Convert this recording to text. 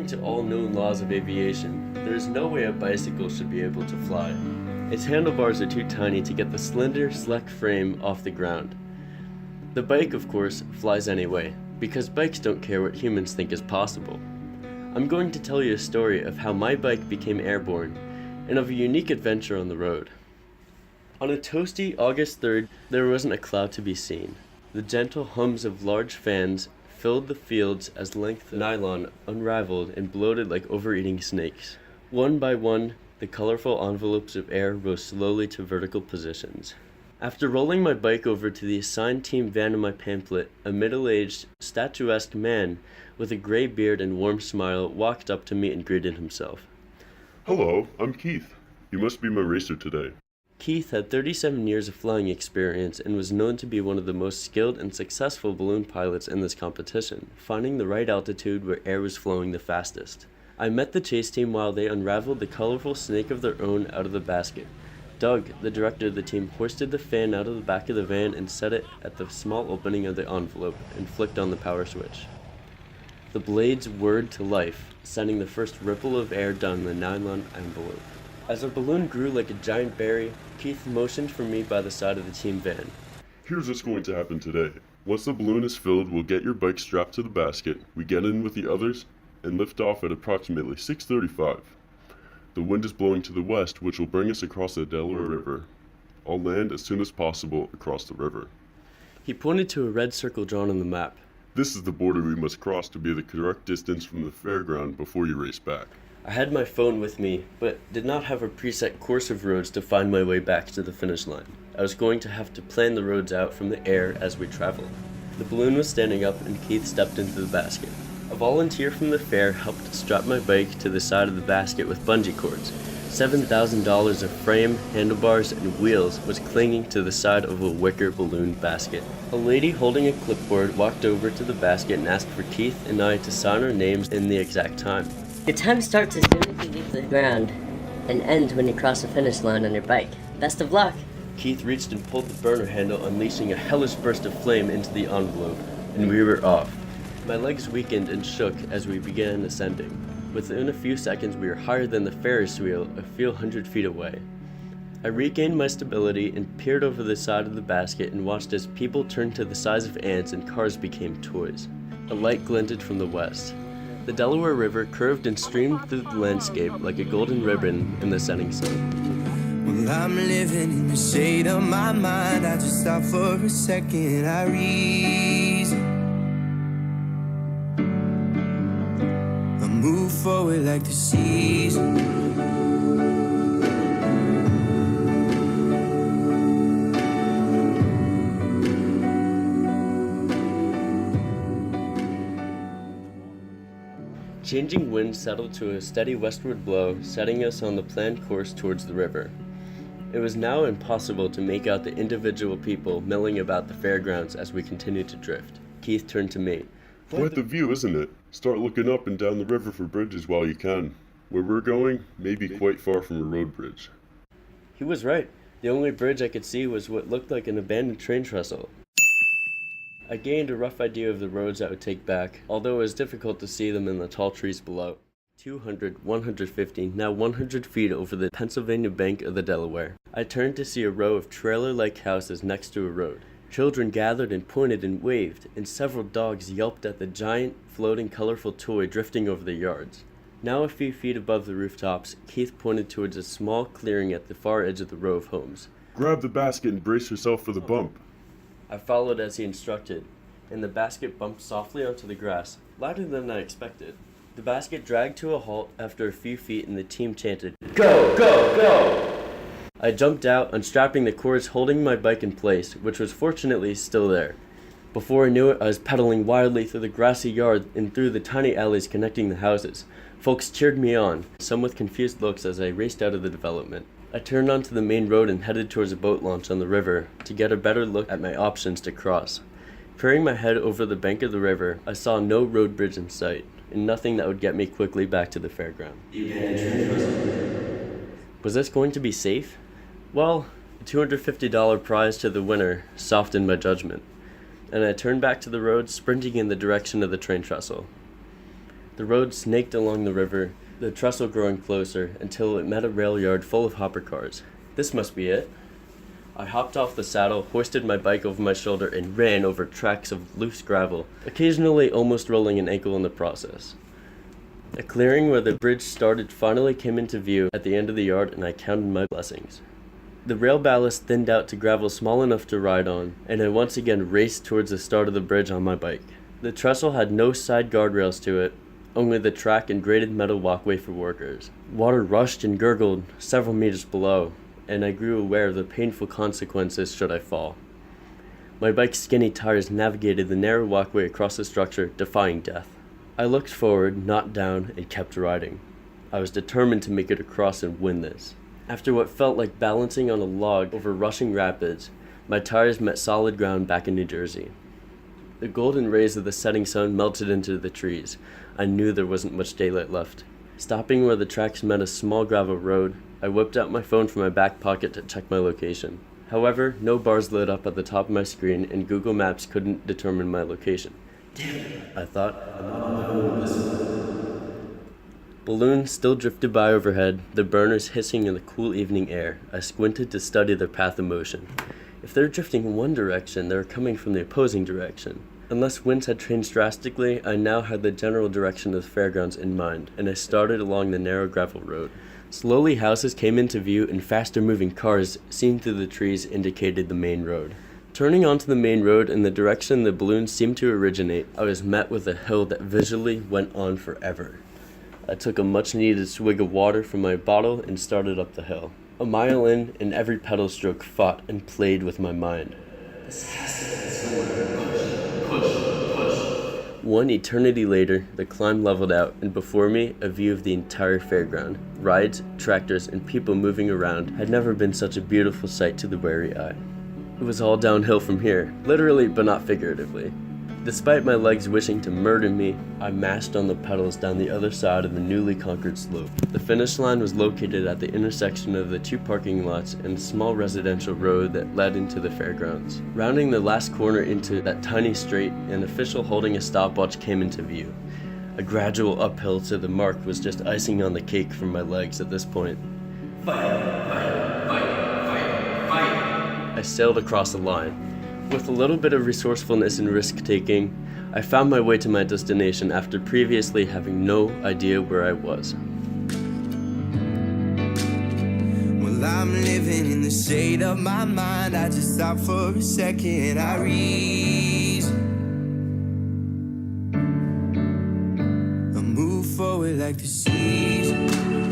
According to all known laws of aviation, there is no way a bicycle should be able to fly. Its handlebars are too tiny to get the slender, sleek frame off the ground. The bike, of course, flies anyway, because bikes don't care what humans think is possible. I'm going to tell you a story of how my bike became airborne, and of a unique adventure on the road. On a toasty August 3rd, there wasn't a cloud to be seen. The gentle hums of large fans filled the fields as lengths of nylon unraveled and bloated like overeating snakes. One by one, the colorful envelopes of air rose slowly to vertical positions. After rolling my bike over to the assigned team van in my pamphlet, a middle-aged, statuesque man with a gray beard and warm smile walked up to me and greeted himself. Hello, I'm Keith. You must be my racer today. Keith had 37 years of flying experience and was known to be one of the most skilled and successful balloon pilots in this competition, finding the right altitude where air was flowing the fastest. I met the chase team while they unraveled the colorful snake of their own out of the basket. Doug, the director of the team, hoisted the fan out of the back of the van and set it at the small opening of the envelope and flicked on the power switch. The blades whirred to life, sending the first ripple of air down the nylon envelope. As our balloon grew like a giant berry, Keith motioned for me by the side of the team van. Here's what's going to happen today. Once the balloon is filled, we'll get your bike strapped to the basket, we get in with the others, and lift off at approximately 6:35. The wind is blowing to the west, which will bring us across the Delaware River. I'll land as soon as possible across the river. He pointed to a red circle drawn on the map. This is the border we must cross to be the correct distance from the fairground before you race back. I had my phone with me, but did not have a preset course of roads to find my way back to the finish line. I was going to have to plan the roads out from the air as we traveled. The balloon was standing up and Keith stepped into the basket. A volunteer from the fair helped strap my bike to the side of the basket with bungee cords. $7,000 of frame, handlebars, and wheels was clinging to the side of a wicker balloon basket. A lady holding a clipboard walked over to the basket and asked for Keith and I to sign our names in the exact time. Your time starts as soon as you leave the ground and ends when you cross the finish line on your bike. Best of luck! Keith reached and pulled the burner handle, unleashing a hellish burst of flame into the envelope, and we were off. My legs weakened and shook as we began ascending. Within a few seconds, we were higher than the Ferris wheel, a few hundred feet away. I regained my stability and peered over the side of the basket and watched as people turned to the size of ants and cars became toys. A light glinted from the west. The Delaware River curved and streamed through the landscape like a golden ribbon in the setting sun. Well, I'm living in the shade of my mind. I just stop for a second, I reason. I move forward like the season. Changing wind settled to a steady westward blow, setting us on the planned course towards the river. It was now impossible to make out the individual people milling about the fairgrounds as we continued to drift. Keith turned to me. Quite the view, isn't it? Start looking up and down the river for bridges while you can. Where we're going may be quite far from a road bridge. He was right. The only bridge I could see was what looked like an abandoned train trestle. I gained a rough idea of the roads I would take back, although it was difficult to see them in the tall trees below. 200, 150, now 100 feet over the Pennsylvania bank of the Delaware. I turned to see a row of trailer-like houses next to a road. Children gathered and pointed and waved, and several dogs yelped at the giant, floating, colorful toy drifting over the yards. Now a few feet above the rooftops, Keith pointed towards a small clearing at the far edge of the row of homes. Grab the basket and brace yourself for the bump. I followed as he instructed, and the basket bumped softly onto the grass, louder than I expected. The basket dragged to a halt after a few feet and the team chanted, "Go, go, go!" I jumped out, unstrapping the cords holding my bike in place, which was fortunately still there. Before I knew it, I was pedaling wildly through the grassy yard and through the tiny alleys connecting the houses. Folks cheered me on, some with confused looks as I raced out of the development. I turned onto the main road and headed towards a boat launch on the river to get a better look at my options to cross. Peering my head over the bank of the river, I saw no road bridge in sight, and nothing that would get me quickly back to the fairground. Was this going to be safe? Well, a $250 prize to the winner softened my judgment, and I turned back to the road, sprinting in the direction of the train trestle. The road snaked along the river, the trestle growing closer until it met a rail yard full of hopper cars. This must be it. I hopped off the saddle, hoisted my bike over my shoulder, and ran over tracks of loose gravel, occasionally almost rolling an ankle in the process. A clearing where the bridge started finally came into view at the end of the yard, and I counted my blessings. The rail ballast thinned out to gravel small enough to ride on, and I once again raced towards the start of the bridge on my bike. The trestle had no side guardrails to it, only the track and graded metal walkway for workers. Water rushed and gurgled several meters below, and I grew aware of the painful consequences should I fall. My bike's skinny tires navigated the narrow walkway across the structure, defying death. I looked forward, not down, and kept riding. I was determined to make it across and win this. After what felt like balancing on a log over rushing rapids, my tires met solid ground back in New Jersey. The golden rays of the setting sun melted into the trees. I knew there wasn't much daylight left. Stopping where the tracks met a small gravel road, I whipped out my phone from my back pocket to check my location. However, no bars lit up at the top of my screen, and Google Maps couldn't determine my location. Damn it, I thought. I'm on my own this way. Balloons still drifted by overhead, the burners hissing in the cool evening air. I squinted to study their path of motion. If they're drifting in one direction, they were coming from the opposing direction. Unless winds had changed drastically, I now had the general direction of the fairgrounds in mind, and I started along the narrow gravel road. Slowly houses came into view, and faster moving cars seen through the trees indicated the main road. Turning onto the main road in the direction the balloons seemed to originate, I was met with a hill that visually went on forever. I took a much-needed swig of water from my bottle and started up the hill. A mile in, and every pedal stroke fought and played with my mind. This has to be somewhere. Push. One eternity later, the climb leveled out, and before me, a view of the entire fairground. Rides, tractors, and people moving around had never been such a beautiful sight to the weary eye. It was all downhill from here, literally but not figuratively. Despite my legs wishing to murder me, I mashed on the pedals down the other side of the newly conquered slope. The finish line was located at the intersection of the two parking lots and a small residential road that led into the fairgrounds. Rounding the last corner into that tiny straight, an official holding a stopwatch came into view. A gradual uphill to the mark was just icing on the cake for my legs at this point. Fight! I sailed across the line. With a little bit of resourcefulness and risk-taking, I found my way to my destination after previously having no idea where I was. Well, I'm living in the state of my mind. I just stop for a second, I reason. I move forward like the season.